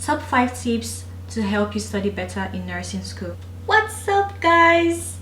Top 5 tips to help you study better in nursing school. What's up, guys?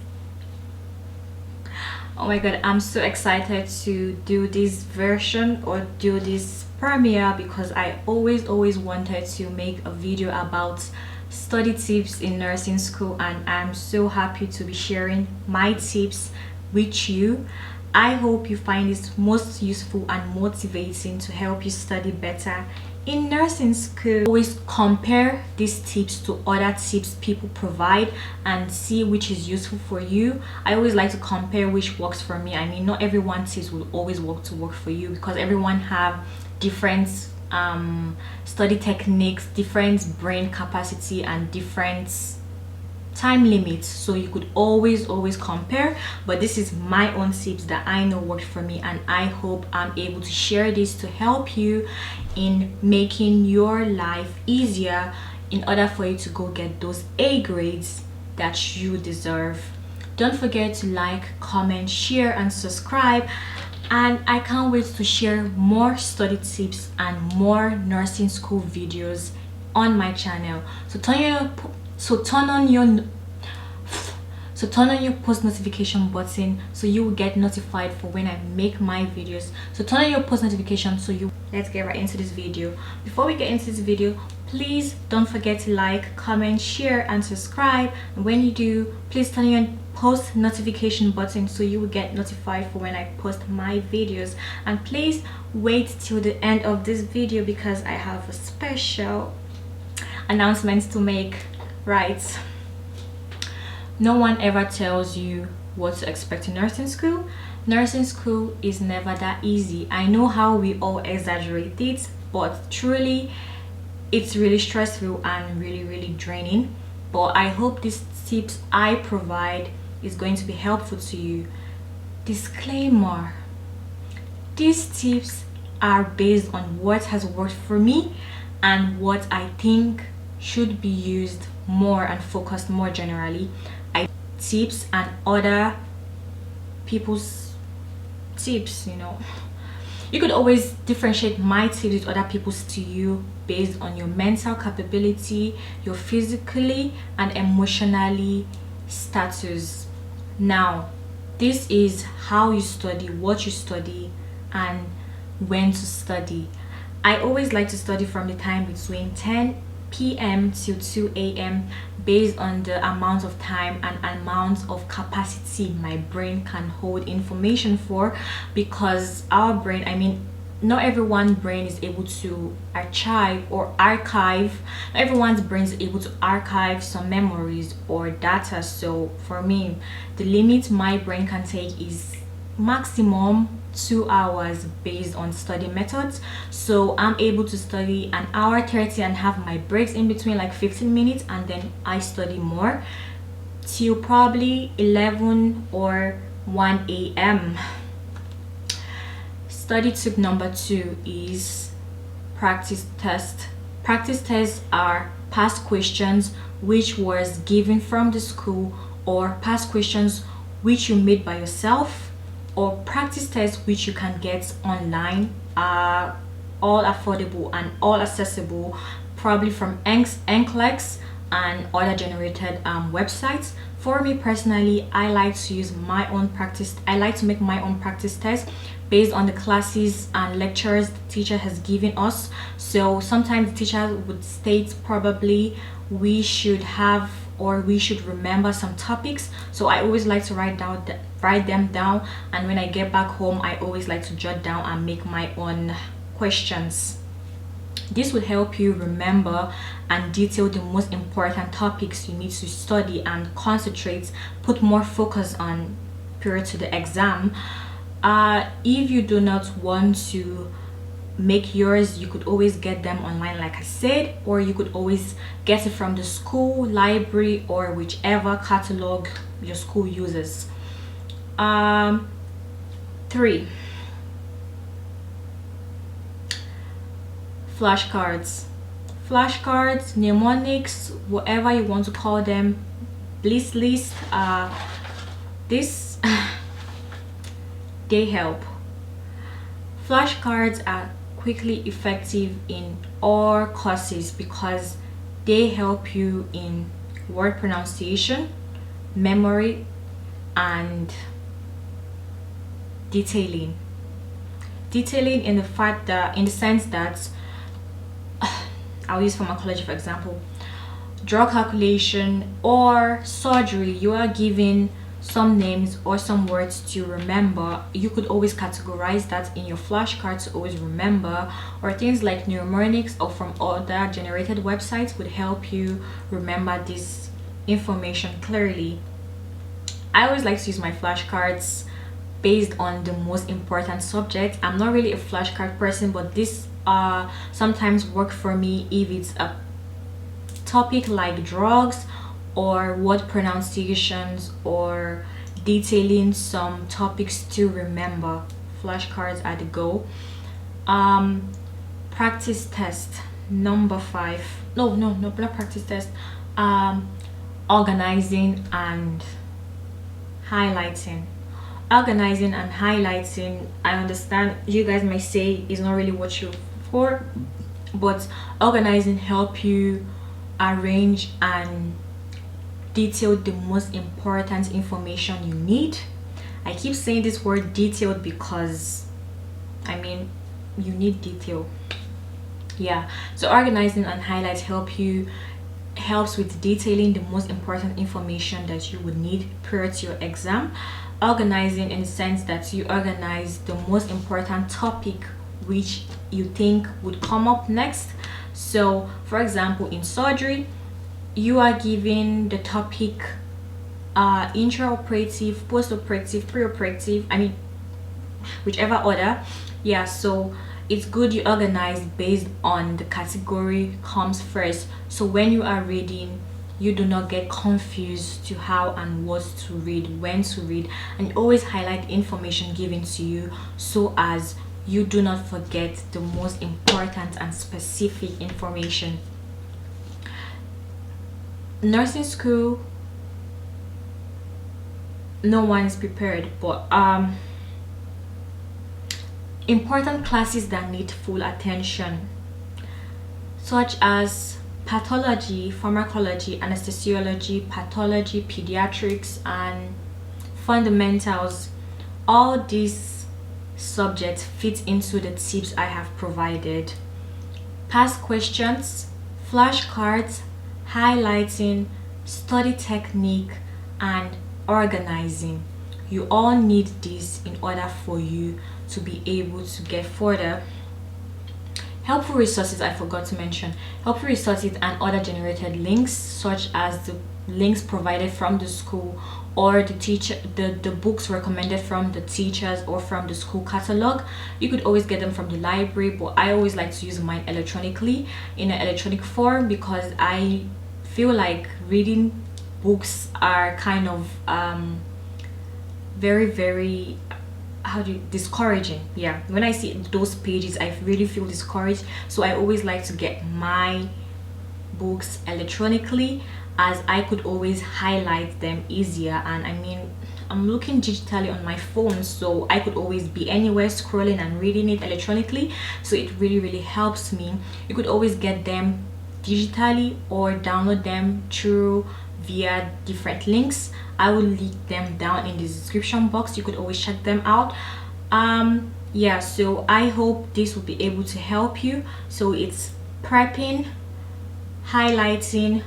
Oh my god, I'm so excited to do this version or do this premiere because I always wanted to make a video about study tips in nursing school, and I'm so happy to be sharing my tips with you. I hope you find this most useful and motivating to help you study better in nursing school. Always compare these tips to other tips people provide and see which is useful for you. I always like to compare which works for me. I mean, not everyone's tips will always work for you because everyone have different study techniques, different brain capacity, and different time limits, so you could always compare. But this is my own tips that I know worked for me, and I hope I'm able to share this to help you in making your life easier in order for you to go get those A grades that you deserve. Don't forget to like, comment, share, and subscribe. And I can't wait to share more study tips and more nursing school videos on my channel. So turn on your post notification button so you will get notified for when I make my videos. So turn on your post notification so you. Let's get right into this video. Before we get into this video, please don't forget to like, comment, share, and subscribe. And when you do, please turn on your post notification button so you will get notified for when I post my videos. And please wait till the end of this video because I have a special announcement to make. Right, no one ever tells you what to expect in nursing school. Nursing school is never that easy. I know how we all exaggerate it, but truly it's really stressful and really draining. But I hope these tips I provide is going to be helpful to you. Disclaimer: these tips are based on what has worked for me and what I think should be used more and focused more generally. I tips and other people's tips, you could always differentiate my tips with other people's to you based on your mental capability, your physically and emotionally status. Now, this is how you study, what you study, and when to study. I always like to study from the time between 10 p.m. till 2 a.m. based on the amount of time and amount of capacity my brain can hold information for, because our brain, I mean, not everyone's brain is able to archive. Not everyone's brain is able to archive some memories or data. So for me, the limit my brain can take is maximum 2 hours based on study methods. So I'm able to study an hour 30 and have my breaks in between, like 15 minutes, and then I study more till probably 11 or 1 a.m. Study tip number 2 is practice test. Practice tests are past questions which was given from the school, or past questions which you made by yourself, or practice tests which you can get online, are all affordable and all accessible, probably from NCLEX and other generated websites. For me personally, I like to use my own practice. I like to make my own practice tests based on the classes and lectures the teacher has given us. So sometimes the teacher would state probably we should have or we should remember some topics, so I always like to write them down, and when I get back home I always like to jot down and make my own questions. This will help you remember and detail the most important topics you need to study and concentrate, put more focus on prior to the exam. If you do not want to make yours, you could always get them online like I said, or you could always get it from the school library or whichever catalog your school uses. 3, flashcards, mnemonics, whatever you want to call them, bliss list, they help. Flashcards are quickly effective in all courses because they help you in word pronunciation, memory, and detailing in the sense that I'll use pharmacology for example. Drug calculation or surgery, you are given some names or some words to remember. You could always categorize that in your flashcards to always remember, or things like mnemonics or from other generated websites would help you remember this information clearly. I always like to use my flashcards based on the most important subject. I'm not really a flashcard person, but this sometimes work for me if it's a topic like drugs or word pronunciations or detailing some topics to remember. Flashcards are the go. Practice test number 5. No, not practice test. Organizing and highlighting. Organizing and highlighting, I understand you guys might say is not really what you're for, but organizing help you arrange and detail the most important information you need. I keep saying this word detailed because I mean you need detail. Yeah, so organizing and highlights helps with detailing the most important information that you would need prior to your exam. Organizing in the sense that you organize the most important topic which you think would come up next. So for example, in surgery you are given the topic intraoperative, postoperative, preoperative, I mean whichever order. Yeah, so it's good you organize based on the category comes first, so when you are reading you do not get confused to how and what to read, when to read, and you always highlight information given to you so as you do not forget the most important and specific information. Nursing school, no one is prepared, but important classes that need full attention, such as pathology, pharmacology, anesthesiology, pathology, pediatrics, and fundamentals. All these subjects fit into the tips I have provided. Past questions, flashcards, highlighting, study technique, and organizing. You all need this in order for you to be able to get further. Helpful resources, I forgot to mention. Helpful resources and other generated links, such as the links provided from the school or the books recommended from the teachers or from the school catalog. You could always get them from the library, but I always like to use mine electronically in an electronic form because I feel like reading books are kind of very discouraging. Yeah, when I see those pages I really feel discouraged, so I always like to get my books electronically as I could always highlight them easier. And I mean, I'm looking digitally on my phone, so I could always be anywhere scrolling and reading it electronically, so it really helps me. You could always get them digitally or download them through via different links. I will link them down in the description box. You could always check them out. Yeah, so I hope this will be able to help you. So it's prepping, highlighting,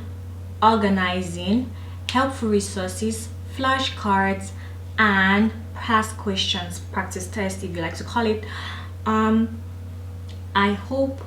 organizing, helpful resources, flashcards, and past questions, practice test if you like to call it. I hope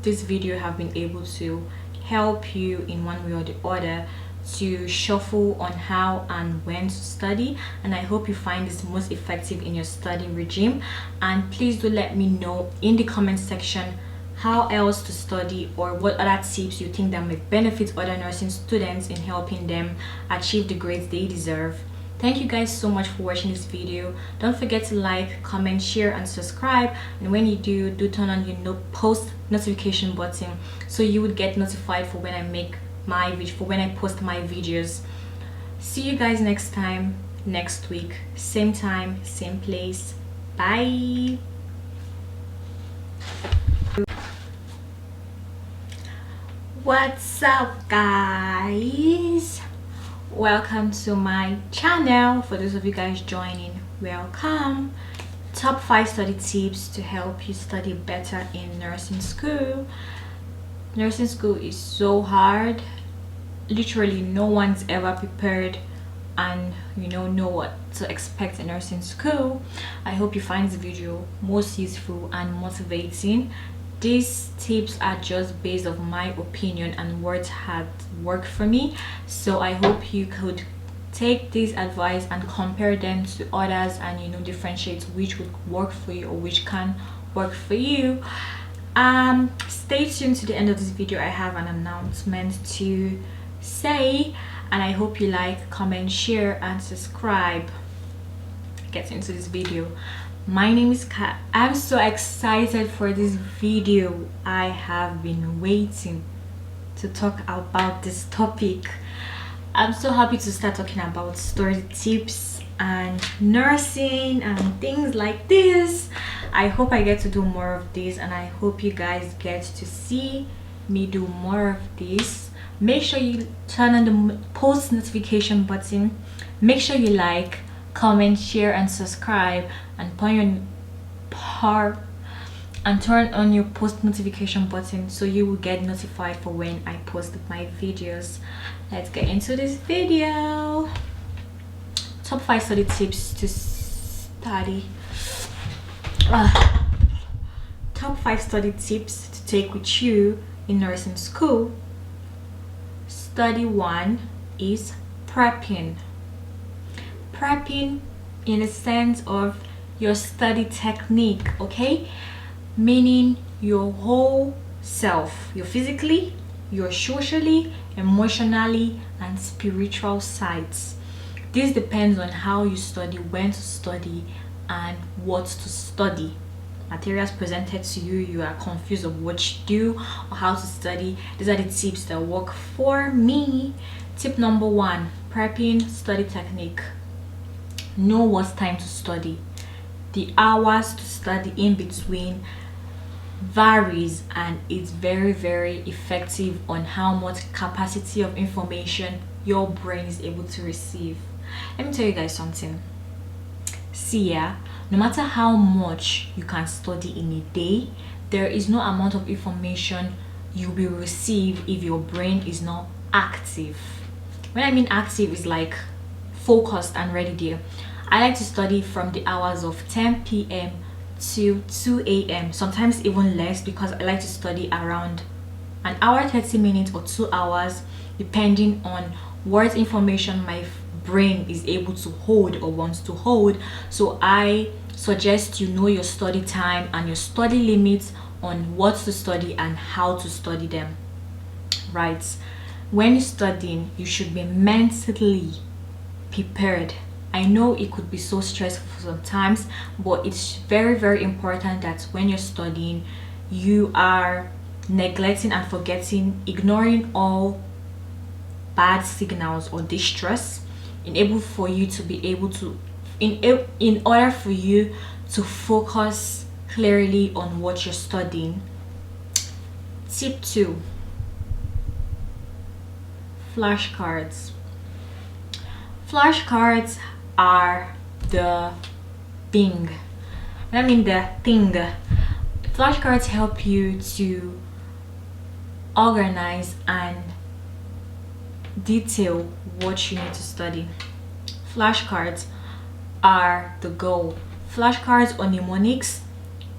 this video have been able to help you in one way or the other to shuffle on how and when to study, and I hope you find this most effective in your study regime. And please do let me know in the comment section how else to study or what other tips you think that may benefit other nursing students in helping them achieve the grades they deserve. Thank you guys so much for watching this video. Don't forget to like, comment, share, and subscribe, and when you do turn on your post notification button so you would get notified for when I post my videos. See you guys next time, next week, same time, same place. Bye. What's up, guys? Welcome to my channel. For those of you guys joining, welcome. Top 5 study tips to help you study better in nursing school. Nursing school is so hard. Literally no one's ever prepared and know what to expect in nursing school. I hope you find this video most useful and motivating. These tips are just based on my opinion and what had worked for me, so I hope you could take this advice and compare them to others and differentiate which would work for you or which can work for you. Stay tuned to the end of this video. I have an announcement to say, and I hope you like, comment, share and subscribe. Get into this video. My name is Kat. I'm so excited for this video. I have been waiting to talk about this topic. I'm so happy to start talking about study tips and nursing and things like this. I hope I get to do more of this, and I hope you guys get to see me do more of this. Make sure you turn on the post notification button. Make sure you like, comment, share and subscribe, and turn on your post notification button so you will get notified for when I post my videos. Let's get into this video. Top 5 study tips to study. Top 5 study tips to take with you in nursing school. Study 1 is prepping. Prepping in the sense of your study technique, okay? Meaning your whole self, your physically, your socially, emotionally and spiritual sides. This depends on how you study, when to study and what to study. Materials presented to you, you are confused of what you do or how to study. These are the tips that work for me. Tip number 1, prepping study technique. Know what's time to study. The hours to study in between varies, and it's very effective on how much capacity of information your brain is able to receive. Let me tell you guys something. See, no matter how much you can study in a day, there is no amount of information you will receive if your brain is not active. When I mean active, is like focused and ready there. I like to study from the hours of 10 p.m. to 2 a.m. sometimes even less, because I like to study around an hour 30 minutes or 2 hours, depending on what information my brain is able to hold or wants to hold. So I suggest you know your study time and your study limits on what to study and how to study them, right? When you're studying, you should be mentally prepared. I know it could be so stressful sometimes, but it's very important that when you're studying, you are neglecting and forgetting, ignoring all bad signals or distress, in order for you to focus clearly on what you're studying. Tip 2, flashcards. Flashcards are the thing. I mean the thing. Flashcards help you to organize and detail what you need to study. Flashcards are the goal. Flashcards or mnemonics,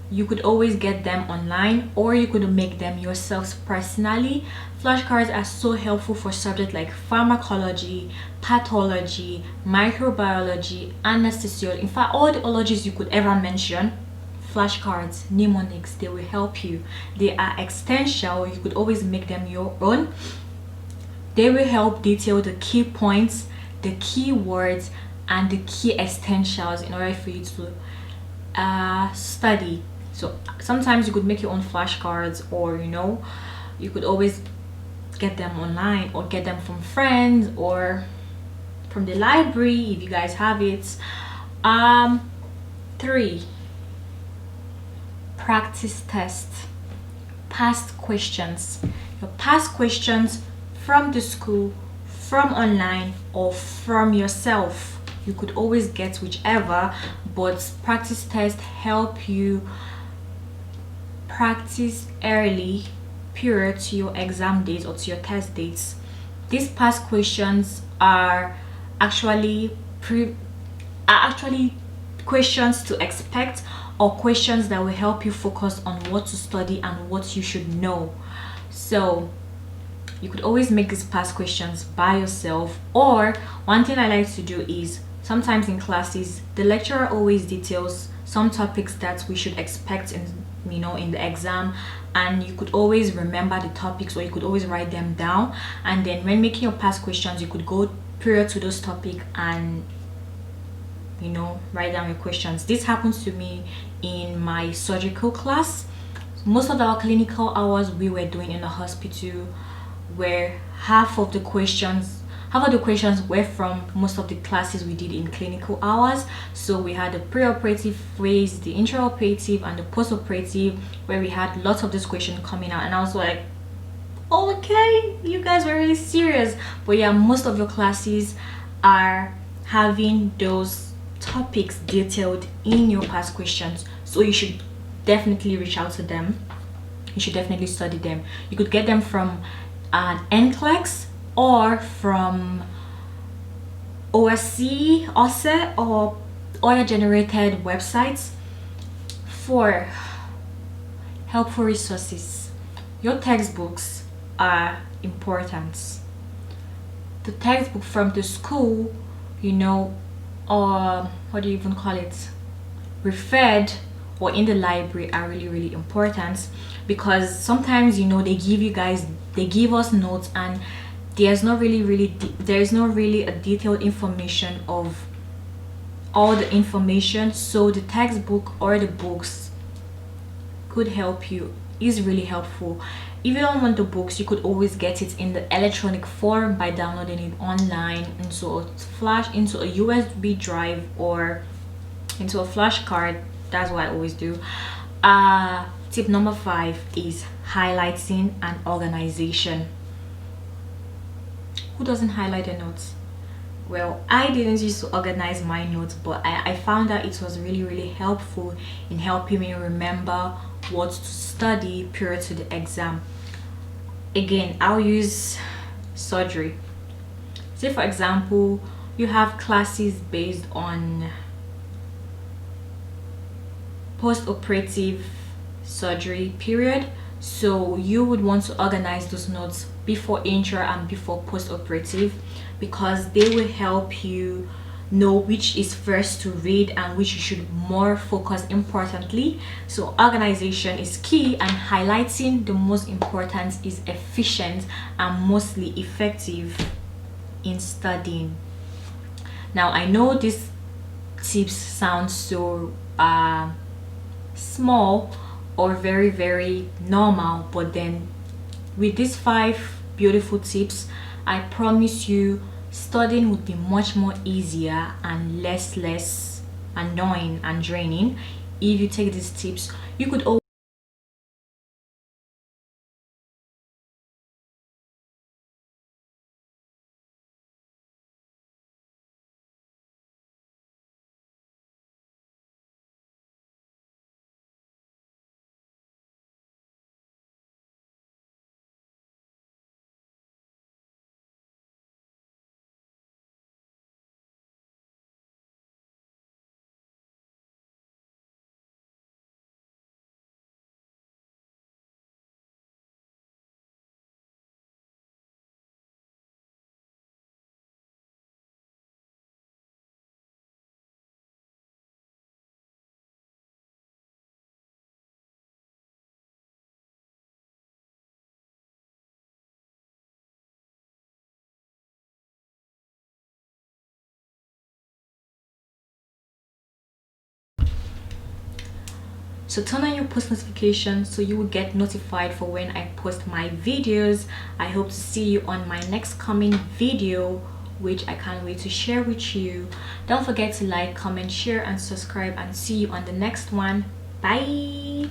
you could always get them online or you could make them yourselves personally. Flashcards are so helpful for subjects like pharmacology, pathology, microbiology, anesthesiology. In fact, all the ologies you could ever mention, flashcards, mnemonics, they will help you. They are essential. You could always make them your own. They will help detail the key points, the key words and the key essentials in order for you to study. So sometimes you could make your own flashcards, or you could always get them online or get them from friends or from the library if you guys have it. 3, practice test. Past questions. your past questions from the school, from online, or from yourself. You could always get whichever, but practice tests help you practice early prior to your exam dates or to your test dates. These past questions are actually questions to expect, or questions that will help you focus on what to study and what you should know. So you could always make these past questions by yourself, or one thing I like to do is sometimes in classes the lecturer always details some topics that we should expect in the exam, and you could always remember the topics, or you could always write them down, and then when making your past questions you could go prior to those topics and write down your questions. This happens to me in my surgical class. Most of our clinical hours we were doing in the hospital, where half of the questions were from most of the classes we did in clinical hours. So we had the preoperative phase, the intraoperative, and the postoperative, where we had lots of this question coming out, and I was like, okay, you guys were really serious. But yeah, most of your classes are having those topics detailed in your past questions, so you should definitely reach out to them. You should definitely study them. You could get them from an NCLEX or from OSC, OSCE, or other generated websites. For helpful resources, your textbooks are important. The textbook from the school, or what do you even call it, referred, or in the library, are really important, because sometimes they give us notes, and there's not really a detailed information of all the information. So the textbook or the books could help you, is really helpful. If you don't want the books, you could always get it in the electronic form by downloading it online into a USB drive or into a flash card. That's what I always do. Tip number 5 is highlighting and organization. Who doesn't highlight their notes? Well, I didn't used to organize my notes, but I found that it was really helpful in helping me remember what to study prior to the exam. Again, I'll use surgery. Say for example, you have classes based on post-operative surgery period, so you would want to organize those notes before intra and before post-operative, because they will help you know which is first to read and which you should more focus importantly. So organization is key, and highlighting the most important is efficient and mostly effective in studying. Now I know these tips sound so small or very normal, but then with these 5 beautiful tips, I promise you studying would be much more easier and less annoying and draining if you take these tips. You could always turn on your post notifications so you will get notified for when I post my videos. I hope to see you on my next coming video, which I can't wait to share with you. Don't forget to like, comment, share, and subscribe, and see you on the next one. Bye.